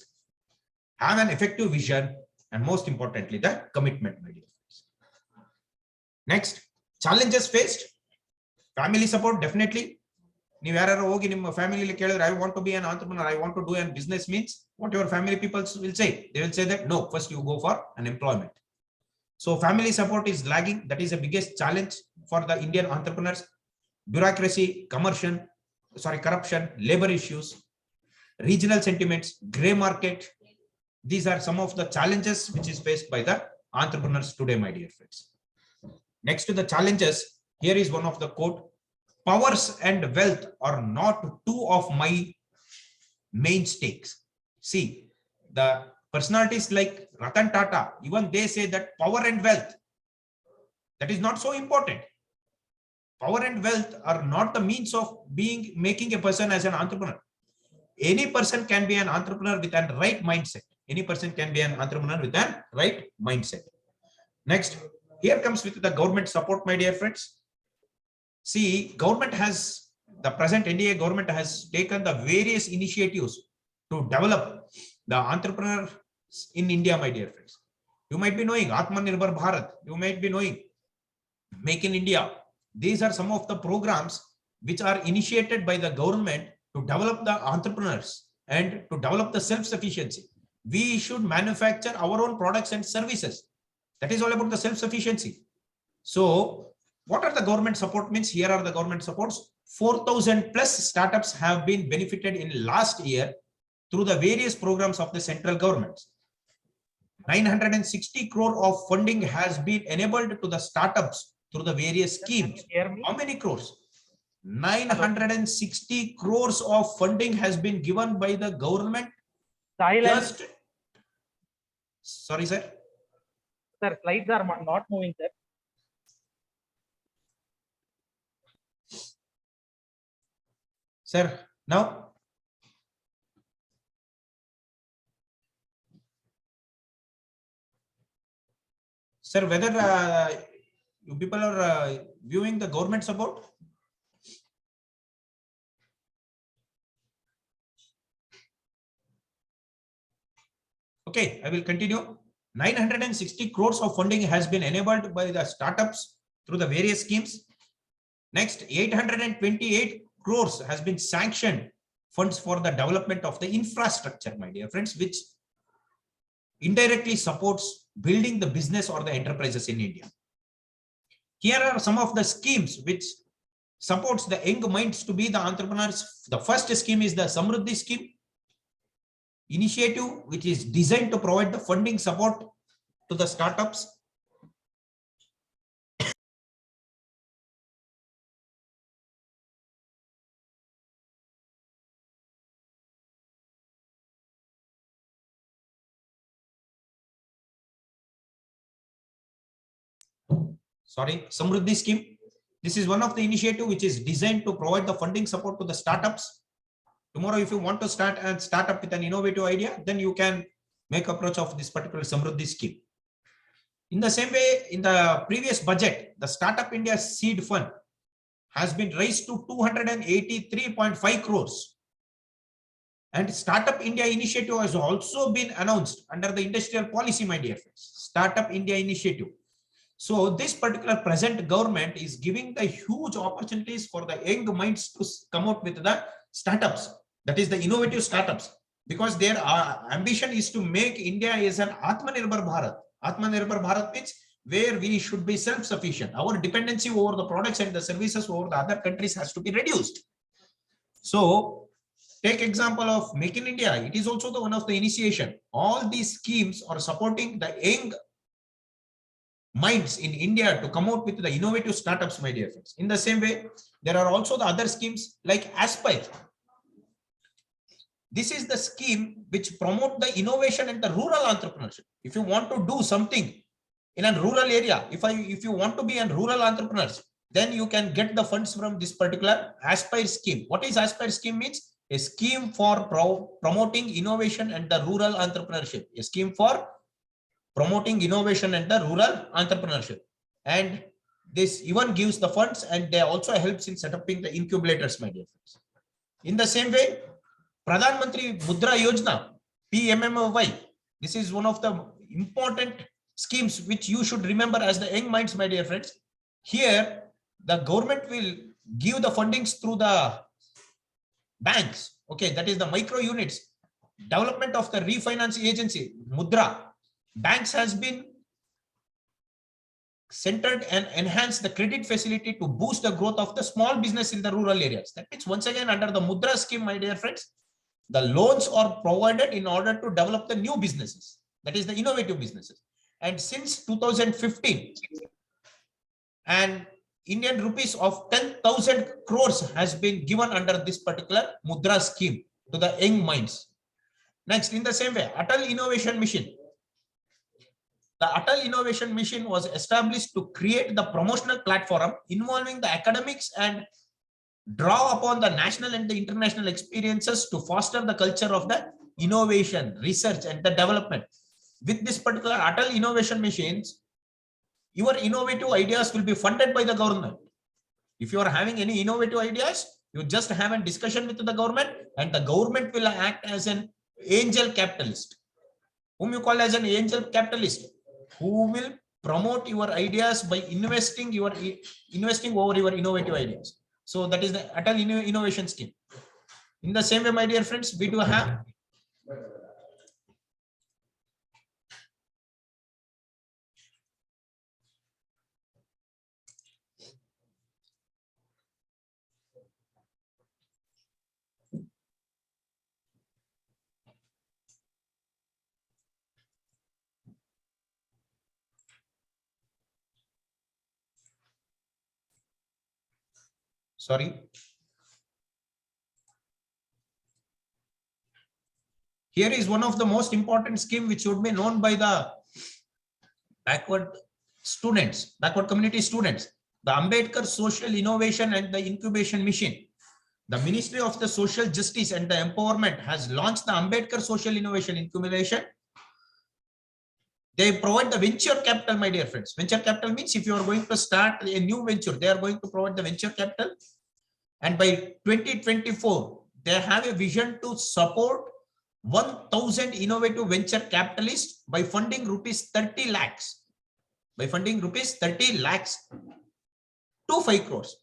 Speaker 3: have an effective vision, and most importantly, the commitment, my dear friends. Next, challenges faced. Family support, definitely. ನೀವು ಯಾರು ಹೋಗಿ ನಿಮ್ಮ family ಕೇಳಿದ್ರೆ I want to be an entrepreneur, I want to do a business means, what your family people will say? They will say that no, first you go for an employment. So family support is lagging. That is the biggest challenge for the Indian entrepreneurs. Bureaucracy, corruption, labor issues, regional sentiments, gray market. These are some of the challenges which is faced by the entrepreneurs today, my dear friends. Next to the challenges, here is one of the quote: powers and wealth are not two of my main stakes. See, the personalities like Ratan Tata, even they say that power and wealth, that is not so important. Power and wealth are not the means of making a person as an entrepreneur. Any person can be an entrepreneur with a right mindset. Any person can be an entrepreneur with a right mindset. Next, here comes with the government support, my dear friends. See, government has, the present NDA government has taken the various initiatives to develop the entrepreneurs in India, my dear friends. You might be knowing Atmanirbhar Bharat. You might be knowing Make in India. These are some of the programs which are initiated by the government to develop the entrepreneurs and to develop the self-sufficiency. We should manufacture our own products and services. That is all about the self-sufficiency. So what are the government support means? Here are the government supports. 4,000 plus startups have been benefited in last year through the various programs of the central governments. 960 crore of funding has been enabled to the startups through the various schemes. How many crores? 960 crores of funding has been given by the government.
Speaker 8: Silence.
Speaker 3: Sorry, sir.
Speaker 8: Sir, slides are not moving, sir.
Speaker 3: Sir, now. Sir, whether you people are viewing the government support? Okay, I will continue. 960 crores of funding has been enabled by the startups through the various schemes. Next, 828 crores has been sanctioned funds for the development of the infrastructure, my dear friends, which indirectly supports building the business or the enterprises in India. Here are some of the schemes which supports the young minds to be the entrepreneurs. The first scheme is the Samruddhi scheme initiative, which is designed to provide the funding support to the startups. Sorry, Samruddhi scheme. This is one of the initiative which is designed to provide the funding support to the startups. Tomorrow, if you want to start up with an innovative idea, then you can make approach of this particular Samruddhi scheme. In the same way, in the previous budget, the Startup India Seed Fund has been raised to 283.5 crores. And Startup India Initiative has also been announced under the industrial policy, my dear friends. Startup India Initiative. So this particular present government is giving the huge opportunities for the young minds to come out with the startups, that is the innovative startups, because their ambition is to make India as an Atmanirbhar Bharat. Atmanirbhar Bharat means where we should be self-sufficient. Our dependency over the products and the services over the other countries has to be reduced. So take example of Make in India. It is also the one of the initiation. All these schemes are supporting the young minds in India to come out with the innovative startups, my dear friends. In the same way, there are also the other schemes like Aspire. This is the scheme which promote the innovation and the rural entrepreneurship. If you want to do something in a rural area, if you want to be a rural entrepreneur, then you can get the funds from this particular Aspire scheme. What is Aspire scheme means? A scheme for promoting innovation and the rural entrepreneurship. A scheme for promoting innovation and the rural entrepreneurship. And this even gives the funds, and they also helps in setting the incubators, my dear friends. In the same way, Pradhan Mantri Mudra Yojana, PMMY. This is one of the important schemes which you should remember as the young minds, my dear friends. Here, the government will give the fundings through the banks. Okay, that is the micro units. Development of the refinance agency, Mudra. Banks has been centered and enhanced the credit facility to boost the growth of the small business in the rural areas. That means once again under the Mudra scheme, my dear friends, the loans are provided in order to develop the new businesses, that is the innovative businesses. And since 2015, and Indian rupees of 10,000 crores has been given under this particular Mudra scheme to the young minds. Next, in the same way, Atal Innovation Mission. The Atal Innovation Mission was established to create the promotional platform involving the academics and draw upon the national and the international experiences to foster the culture of the innovation, research, and the development. With this particular Atal Innovation Missions, your innovative ideas will be funded by the government. If you are having any innovative ideas, you just have a discussion with the government, and the government will act as an angel capitalist. Whom you call as an angel capitalist, who will promote your ideas by investing over your innovative ideas. So that is the Atal Innovation Scheme. In the same way, my dear friends, we do have here is one of the most important scheme which should be known by the backward community students, the Ambedkar Social Innovation and the Incubation Mission. The Ministry of the Social Justice and the Empowerment has launched the Ambedkar Social Innovation Incubation. They provide the venture capital, my dear friends. Venture capital means if you are going to start a new venture, they are going to provide the venture capital. And by 2024, they have a vision to support 1,000 innovative venture capitalists by funding rupees 30 lakhs. By funding rupees 30 lakhs to 5 crores.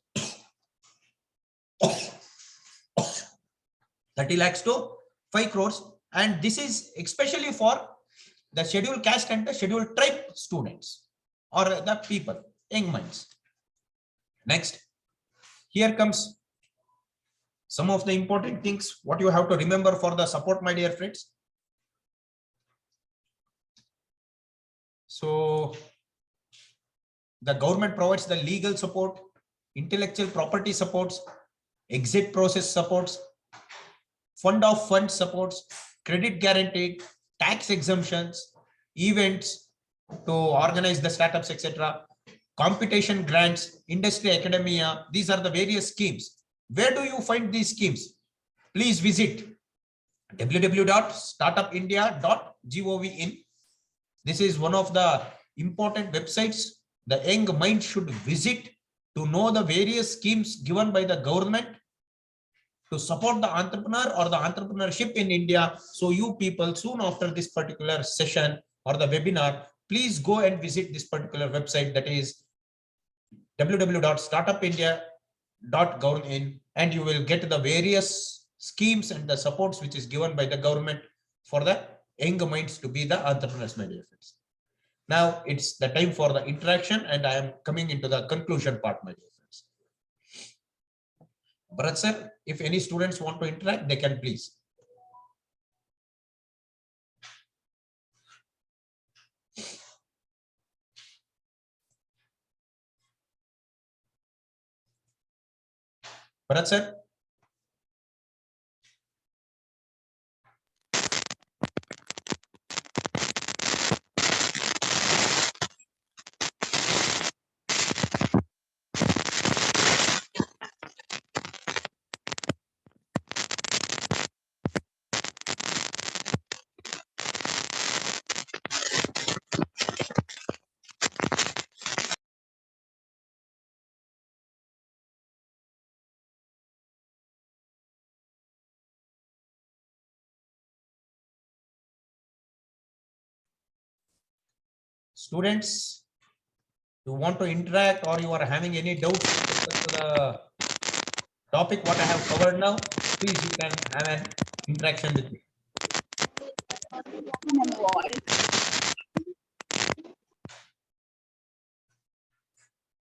Speaker 3: 30 lakhs to 5 crores. And this is especially for the scheduled caste and the scheduled tribe students or the people, young minds. Next, here comes some of the important things what you have to remember for the support, my dear friends. So the government provides the legal support, intellectual property supports, exit process supports, fund of funds supports, credit guaranteed, tax exemptions, events to organize the startups, etc., competition grants, industry academia. These are the various schemes. Where do you find these schemes? Please visit www.startupindia.gov. This is one of the important websites the young mind should visit to know the various schemes given by the government to support the entrepreneur or the entrepreneurship in India. So you people soon after this particular session or the webinar, please go and visit this particular website, that is www.startupindia.gov.in, and you will get the various schemes and the supports which is given by the government for the young minds to be the entrepreneurs, my dear friends. Now it's the time for the interaction, and I am coming into the conclusion part, my dear friends. Bharat sir, if any students want to interact, they can please. Bharat sir. Students, you want to interact or you are having any doubts to the topic what I have covered now, please you can have an interaction with me.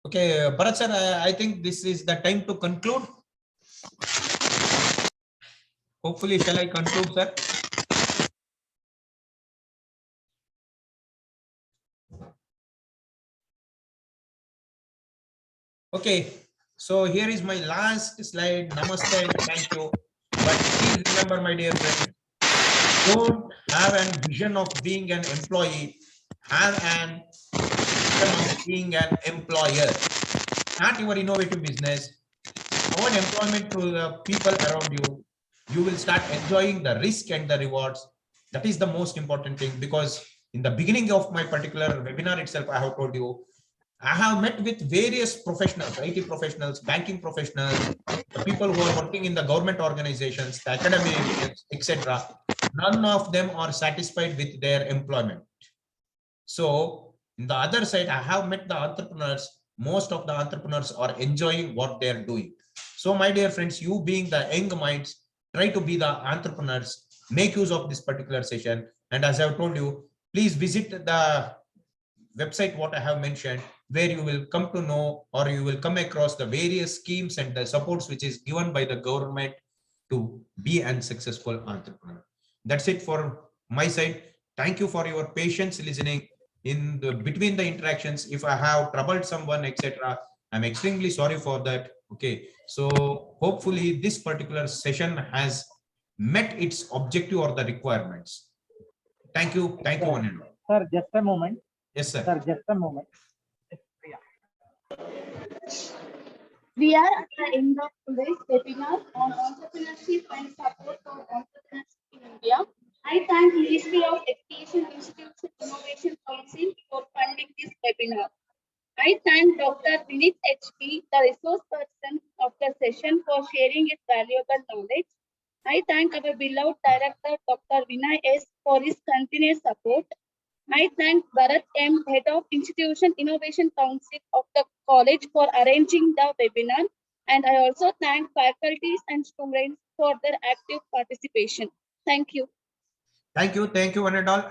Speaker 3: Okay, Bharat sir, I think this is the time to conclude. Hopefully, shall I conclude, sir? Okay, so here is my last slide. Namaste and thank you. But please remember, my dear friend, don't have a vision of being an employee, have an vision of being an employer. Start your innovative business, own employment to the people around you. You will start enjoying the risk and the rewards. That is the most important thing, because in the beginning of my particular webinar itself, I have told you, I have met with various professionals, IT professionals, banking professionals, the people who are working in the government organizations, the academics, etc. None of them are satisfied with their employment. So in the other side, I have met the entrepreneurs. Most of the entrepreneurs are enjoying what they are doing. So my dear friends, you being the young minds, try to be the entrepreneurs, make use of this particular session. And as I've told you, please visit the website what I have mentioned, where you will come to know or you will come across the various schemes and the supports which is given by the government to be an successful entrepreneur. That's it for my side. Thank you for your patience listening in the between the interactions. If I have troubled someone, etc., I'm extremely sorry for that. Okay, so hopefully this particular session has met its objective or the requirements. Thank you one and all.
Speaker 8: Sir, just a moment.
Speaker 3: Yes sir.
Speaker 8: Sir, just a moment.
Speaker 1: We are at the end of today's webinar on entrepreneurship and support for entrepreneurs in India. I thank Ministry of Education Institutes Innovation Council for funding this webinar. I thank Dr. Vinith HP, the resource person of the session, for sharing his valuable knowledge. I thank our beloved director, Dr. Vinay S, for his continuous support. I thank Bharat M, Head of Institution Innovation Council of the college, for arranging the webinar. And I also thank faculties and students for their active participation. Thank you.
Speaker 3: Thank you one and all.